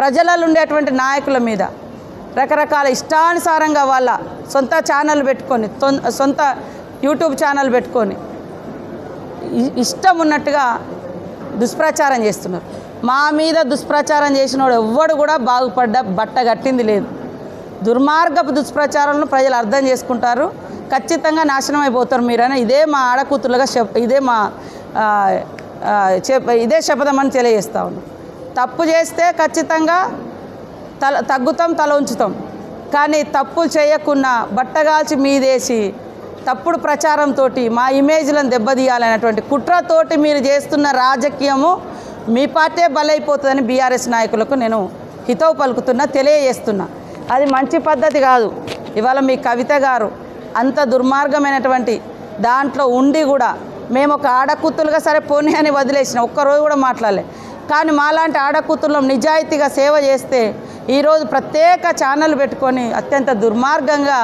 ప్రజలలో ఉండేటువంటి నాయకుల మీద రకరకాల ఇష్టానుసారంగా వాళ్ళ సొంత ఛానల్ పెట్టుకొని సొంత యూట్యూబ్ ఛానల్ పెట్టుకొని ఇష్టం ఉన్నట్టుగా దుష్ప్రచారం చేస్తున్నారు. మా మీద దుష్ప్రచారం చేసినోడు ఎవ్వడు కూడా బట్ట కట్టింది లేదు. దుర్మార్గపు దుష్ప్రచారాలను ప్రజలు అర్థం చేసుకుంటారు. ఖచ్చితంగా నాశనం అయిపోతారు మీరని ఇదే శపథమని తెలియజేస్తా ఉన్నాం. తప్పు చేస్తే ఖచ్చితంగా తగ్గుతాం, తల ఉంచుతాం. కానీ తప్పులు చేయకుండా బట్టగాల్చి మీదేసి తప్పుడు ప్రచారంతో మా ఇమేజ్లను దెబ్బతీయాలనేటువంటి కుట్రతోటి మీరు చేస్తున్న రాజకీయము మీ పార్టీ బలైపోతుందని బీఆర్ఎస్ నాయకులకు నేను హితవు పలుకుతున్నా, తెలియజేస్తున్నా. అది మంచి పద్ధతి కాదు. ఇవాళ మీ కవిత గారు అంత దుర్మార్గమైనటువంటి దాంట్లో ఉండి కూడా మేము ఒక ఆడకూతులుగా సరే పోనీ అని వదిలేసిన ఒక్కరోజు కూడా మాట్లాడలే. కానీ మాలాంటి ఆడకూతుల్లో నిజాయితీగా సేవ చేస్తే ఈరోజు ప్రత్యేక ఛానల్ పెట్టుకొని అత్యంత దుర్మార్గంగా